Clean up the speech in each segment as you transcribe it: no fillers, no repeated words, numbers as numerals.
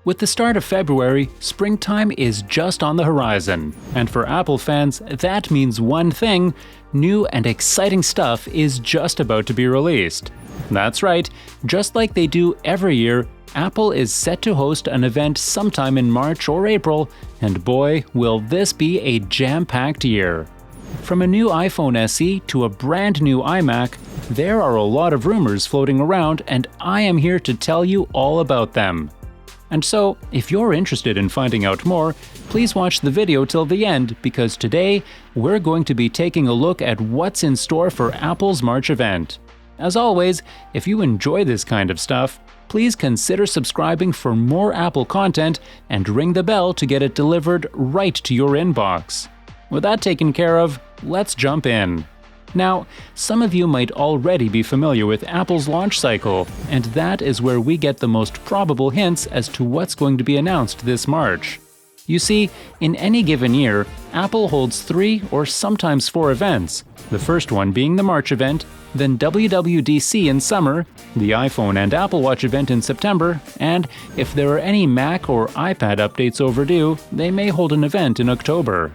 With the start of February, springtime is just on the horizon. And for Apple fans, that means one thing: new and exciting stuff is just about to be released. That's right, just like they do every year, Apple is set to host an event sometime in March or April, and boy, will this be a jam-packed year. From a new iPhone SE to a brand new iMac, there are a lot of rumors floating around, and I am here to tell you all about them. And so, if you're interested in finding out more, please watch the video till the end, because today we're going to be taking a look at what's in store for Apple's March event. As always, if you enjoy this kind of stuff, please consider subscribing for more Apple content and ring the bell to get it delivered right to your inbox. With that taken care of, let's jump in. Now, some of you might already be familiar with Apple's launch cycle, and that is where we get the most probable hints as to what's going to be announced this March. You see, in any given year, Apple holds 3 or sometimes 4 events, the first one being the March event, then WWDC in summer, the iPhone and Apple Watch event in September, and if there are any Mac or iPad updates overdue, they may hold an event in October.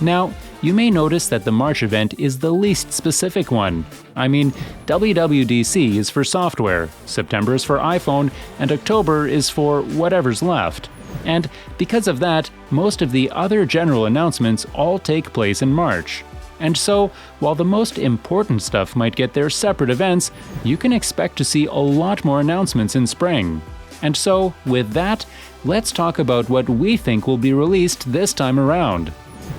Now, you may notice that the March event is the least specific one. I mean, WWDC is for software, September is for iPhone, and October is for whatever's left. And because of that, most of the other general announcements all take place in March. And so, while the most important stuff might get their separate events, you can expect to see a lot more announcements in spring. And so, with that, let's talk about what we think will be released this time around.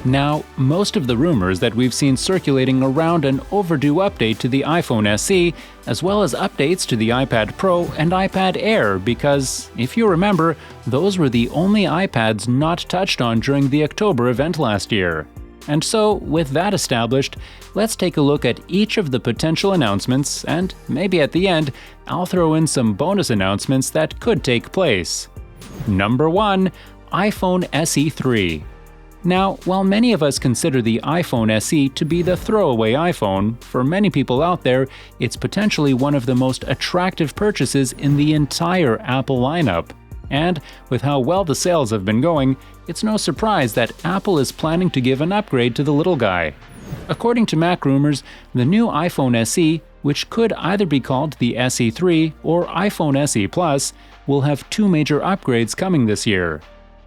Now, most of the rumors that we've seen circulating around an overdue update to the iPhone SE, as well as updates to the iPad Pro and iPad Air, because, if you remember, those were the only iPads not touched on during the October event last year. And so, with that established, let's take a look at each of the potential announcements, and maybe at the end, I'll throw in some bonus announcements that could take place. Number 1. iPhone SE 3. Now, while many of us consider the iPhone SE to be the throwaway iPhone, for many people out there, it's potentially one of the most attractive purchases in the entire Apple lineup. And with how well the sales have been going, it's no surprise that Apple is planning to give an upgrade to the little guy. According to Mac rumors, the new iPhone SE, which could either be called the SE3 or iPhone SE Plus, will have 2 major upgrades coming this year.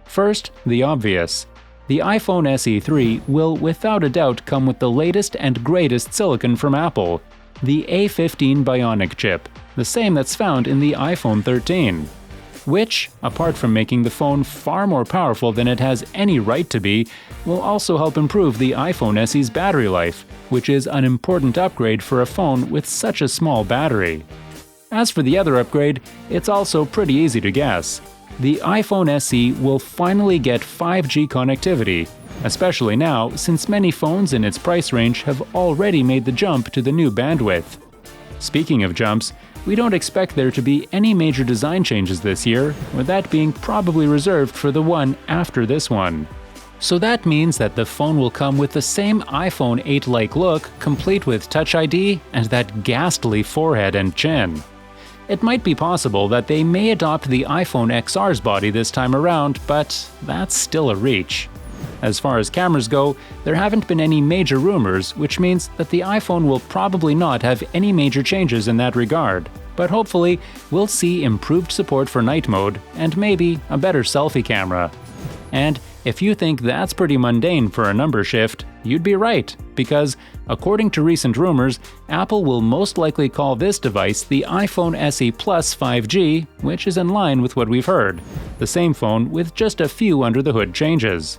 First, the obvious. The iPhone SE3 will without a doubt come with the latest and greatest silicon from Apple, the A15 Bionic chip, the same that's found in the iPhone 13. Which, apart from making the phone far more powerful than it has any right to be, will also help improve the iPhone SE's battery life, which is an important upgrade for a phone with such a small battery. As for the other upgrade, it's also pretty easy to guess. The iPhone SE will finally get 5G connectivity, especially now since many phones in its price range have already made the jump to the new bandwidth. Speaking of jumps, we don't expect there to be any major design changes this year, with that being probably reserved for the one after this one. So that means that the phone will come with the same iPhone 8-like look, complete with Touch ID and that ghastly forehead and chin. It might be possible that they may adopt the iPhone XR's body this time around, but that's still a reach. As far as cameras go, there haven't been any major rumors, which means that the iPhone will probably not have any major changes in that regard. But hopefully, we'll see improved support for night mode, and maybe a better selfie camera. And if you think that's pretty mundane for a number shift, you'd be right, because, according to recent rumors, Apple will most likely call this device the iPhone SE Plus 5G, which is in line with what we've heard, the same phone with just a few under-the-hood changes.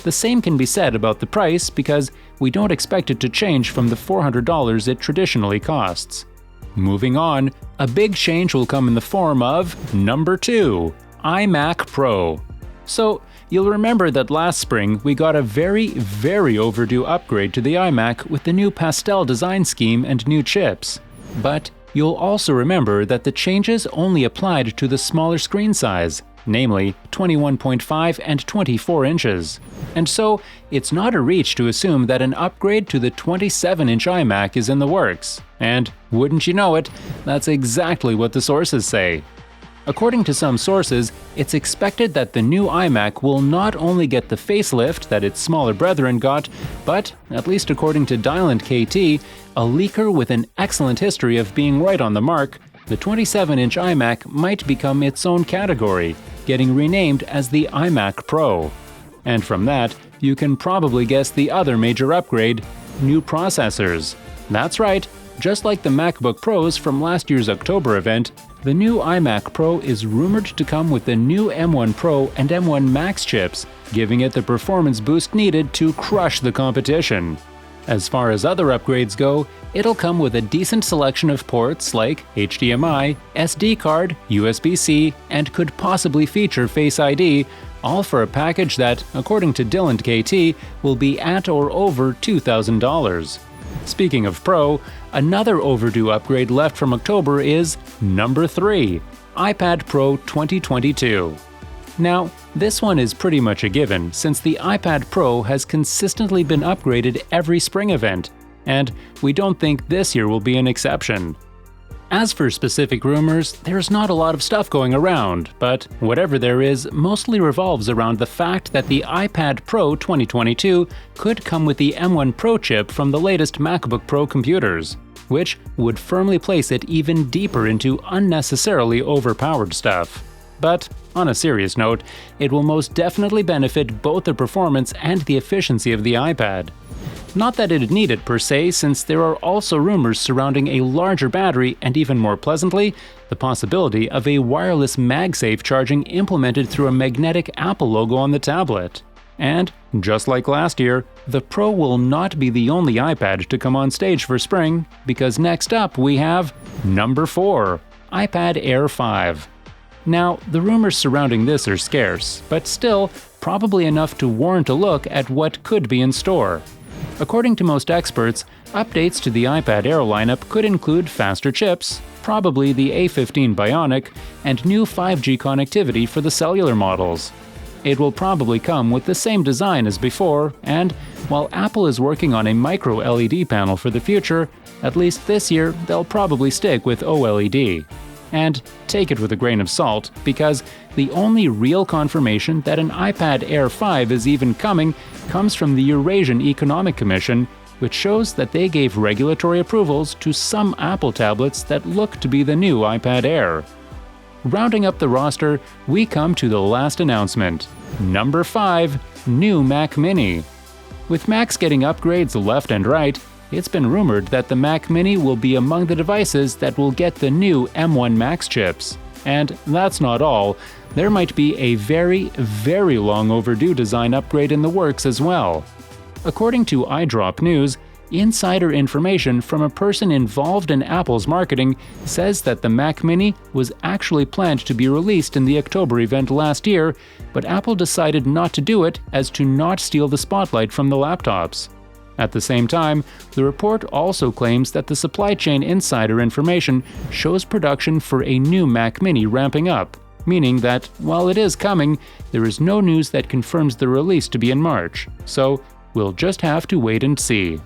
The same can be said about the price, because we don't expect it to change from the $400 it traditionally costs. Moving on, a big change will come in the form of number 2, iMac Pro. So, you'll remember that last spring we got a very overdue upgrade to the iMac with the new pastel design scheme and new chips. But you'll also remember that the changes only applied to the smaller screen size, namely 21.5 and 24 inches. And so, it's not a reach to assume that an upgrade to the 27-inch iMac is in the works. And, wouldn't you know it, that's exactly what the sources say. According to some sources, it's expected that the new iMac will not only get the facelift that its smaller brethren got, but, at least according to Dylan KT, a leaker with an excellent history of being right on the mark, the 27-inch iMac might become its own category, getting renamed as the iMac Pro. And from that, you can probably guess the other major upgrade: new processors. That's right, just like the MacBook Pros from last year's October event, the new iMac Pro is rumored to come with the new M1 Pro and M1 Max chips, giving it the performance boost needed to crush the competition. As far as other upgrades go, it'll come with a decent selection of ports like HDMI, SD card, USB-C, and could possibly feature Face ID, all for a package that, according to Dylan KT, will be at or over $2,000. Speaking of Pro, another overdue upgrade left from October is number 3, iPad Pro 2022. Now, this one is pretty much a given since the iPad Pro has consistently been upgraded every spring event, and we don't think this year will be an exception. As for specific rumors, there's not a lot of stuff going around, but whatever there is mostly revolves around the fact that the iPad Pro 2022 could come with the M1 Pro chip from the latest MacBook Pro computers, which would firmly place it even deeper into unnecessarily overpowered stuff. But on a serious note, it will most definitely benefit both the performance and the efficiency of the iPad. Not that it'd need it per se, since there are also rumors surrounding a larger battery and, even more pleasantly, the possibility of a wireless MagSafe charging implemented through a magnetic Apple logo on the tablet. And, just like last year, the Pro will not be the only iPad to come on stage for spring, because next up we have number 4, iPad Air 5. Now, the rumors surrounding this are scarce, but still, probably enough to warrant a look at what could be in store. According to most experts, updates to the iPad Air lineup could include faster chips, probably the A15 Bionic, and new 5G connectivity for the cellular models. It will probably come with the same design as before, and while Apple is working on a micro LED panel for the future, at least this year they'll probably stick with OLED. And take it with a grain of salt, because the only real confirmation that an iPad Air 5 is even coming comes from the Eurasian Economic Commission, which shows that they gave regulatory approvals to some Apple tablets that look to be the new iPad Air. Rounding up the roster, we come to the last announcement. Number 5, new Mac Mini. With Macs getting upgrades left and right, it's been rumored that the Mac Mini will be among the devices that will get the new M1 Max chips. And that's not all. There might be a very, very long overdue design upgrade in the works as well. According to iDrop News, insider information from a person involved in Apple's marketing says that the Mac Mini was actually planned to be released in the October event last year, but Apple decided not to do it as to not steal the spotlight from the laptops. At the same time, the report also claims that the supply chain insider information shows production for a new Mac Mini ramping up, meaning that, while it is coming, there is no news that confirms the release to be in March, so we'll just have to wait and see.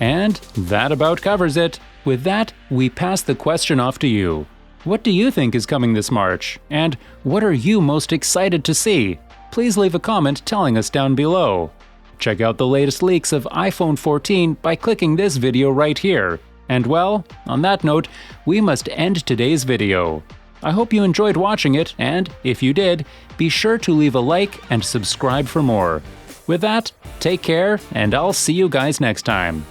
And that about covers it. With that, we pass the question off to you. What do you think is coming this March? And what are you most excited to see? Please leave a comment telling us down below. Check out the latest leaks of iPhone 14 by clicking this video right here. And well, on that note, we must end today's video. I hope you enjoyed watching it, and if you did, be sure to leave a like and subscribe for more. With that, take care, and I'll see you guys next time.